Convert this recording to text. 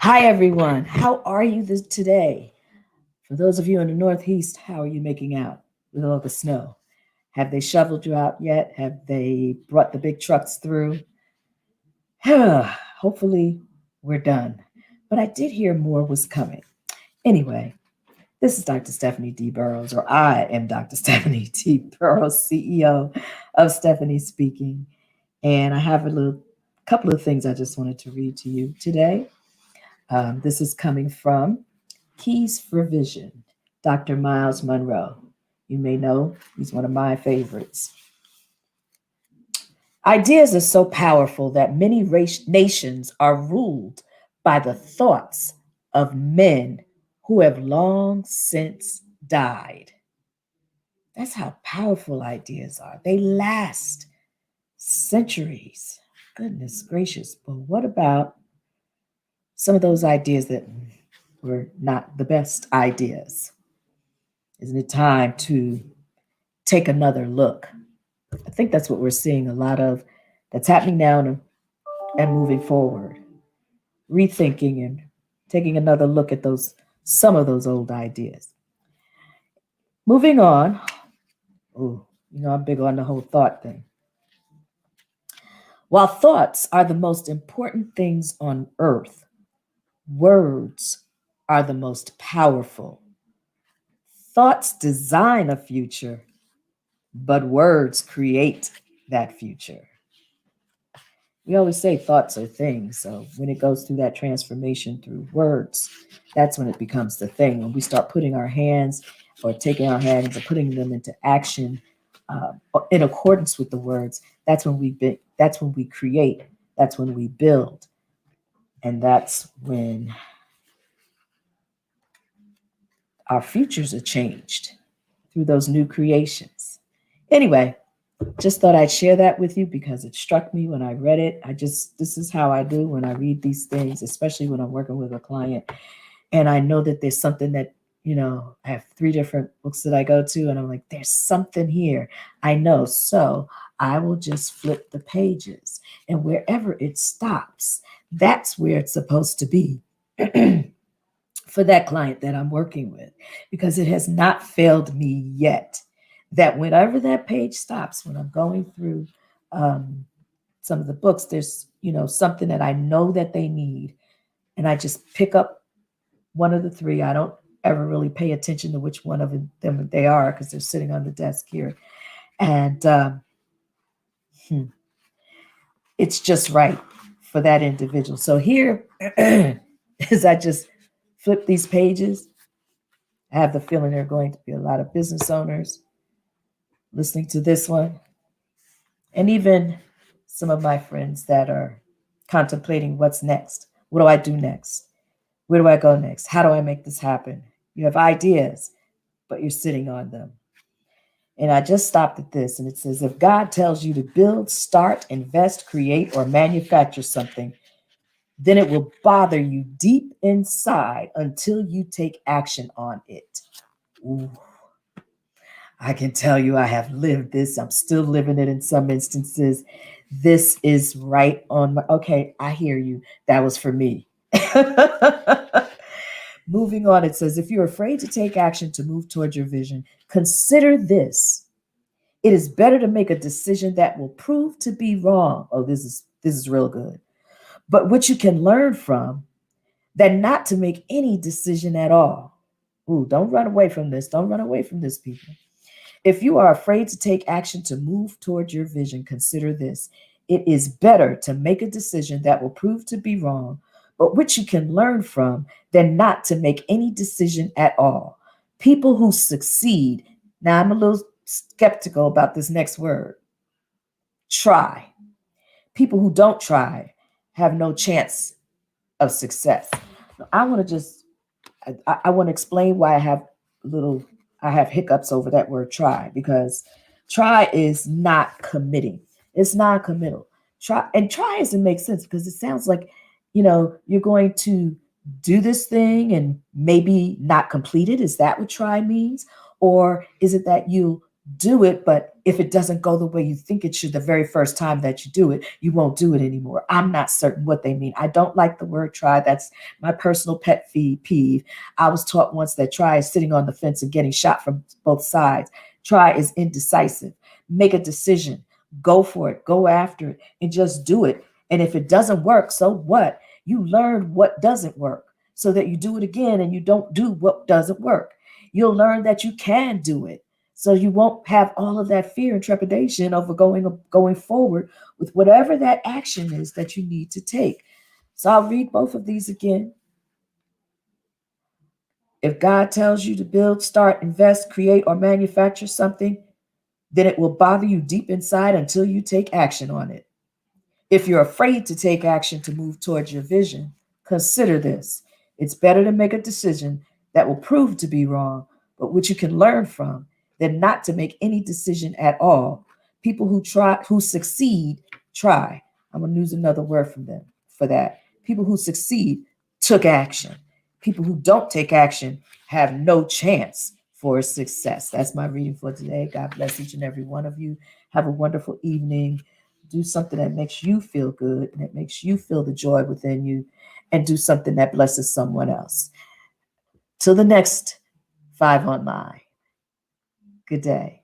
Hi, everyone. How are you today? For those of you in the Northeast, how are you making out with all the snow? Have they shoveled you out yet? Have they brought the big trucks through? Hopefully, we're done. But I did hear more was coming. Anyway, this is Dr. Stephanie D. Burrows, or I am Dr. Stephanie D. Burrows, CEO of Stephanie Speaking. And I have a little couple of things I just wanted to read to you today. This is coming from Keys for Vision, Dr. Miles Monroe. You may know he's one of my favorites. Ideas are so powerful that many nations are ruled by the thoughts of men who have long since died. That's how powerful ideas are. They last centuries. Goodness gracious. But what about some of those ideas that were not the best ideas? Isn't it time to take another look? I think that's what we're seeing a lot of that's happening now and moving forward. Rethinking and taking another look at those some of those old ideas. Moving on. Oh, I'm big on the whole thought thing. While thoughts are the most important things on earth, words are the most powerful. Thoughts design a future, but words create that future. We always say thoughts are things. So when it goes through that transformation through words, that's when it becomes the thing. When we start putting our hands or taking our hands and putting them into action in accordance with the words, that's when we create, that's when we build, and that's when our futures are changed through those new creations. Anyway, just thought I'd share that with you because it struck me when I read it. This is how I do when I read these things, especially when I'm working with a client. And I know that there's something that, I have 3 different books that I go to, and I'm like, there's something here. I know. So I will just flip the pages. And wherever it stops, that's where it's supposed to be. For that client that I'm working with, because it has not failed me yet. That whenever that page stops, when I'm going through um, some of the books, there's something that I know that they need, and I just pick up one of the 3. I don't ever really pay attention to which one of them they are because they're sitting on the desk here, and it's just right for that individual. So here, as I just flip these pages, I have the feeling there are going to be a lot of business owners listening to this one, and even some of my friends that are contemplating what's next. What do I do next? Where do I go next? How do I make this happen? You have ideas, but you're sitting on them. And I just stopped at this, and it says if God tells you to build, start, invest, create, or manufacture something, then it will bother you deep inside until you take action on it. Ooh. I can tell you I have lived this. I'm still living it in some instances. This is right on my. Okay, I hear you. That was for me. Moving on, it says if you're afraid to take action to move towards your vision, consider this. It is better to make a decision that will prove to be wrong. Oh, this is real good. But which you can learn from than not to make any decision at all. Ooh, don't run away from this. Don't run away from this, people. If you are afraid to take action to move toward your vision, consider this. It is better to make a decision that will prove to be wrong, but which you can learn from, than not to make any decision at all. People who succeed, now I'm a little skeptical about this next word, try. People who don't try have no chance of success. I want to just, I want to explain why I have hiccups over that word try, because try is not committing. It's not committal. Try doesn't make sense because it sounds like, you're going to do this thing and maybe not complete it. Is that what try means? Or is it that you do it, but if it doesn't go the way you think it should the very first time that you do it, you won't do it anymore. I'm not certain what they mean. I don't like the word try. That's my personal pet peeve. I was taught once that try is sitting on the fence and getting shot from both sides. Try is indecisive. Make a decision. Go for it. Go after it and just do it. And if it doesn't work, so what? You learn what doesn't work so that you do it again and you don't do what doesn't work. You'll learn that you can do it. So you won't have all of that fear and trepidation over going forward with whatever that action is that you need to take. So I'll read both of these again. If God tells you to build, start, invest, create, or manufacture something, then it will bother you deep inside until you take action on it. If you're afraid to take action to move towards your vision, consider this. It's better to make a decision that will prove to be wrong, but which you can learn from, than not to make any decision at all. People who succeed, try. I'm going to use another word from them for that. People who succeed took action. People who don't take action have no chance for success. That's my reading for today. God bless each and every one of you. Have a wonderful evening. Do something that makes you feel good and that makes you feel the joy within you, and do something that blesses someone else. Till the next 5 Online. Good day.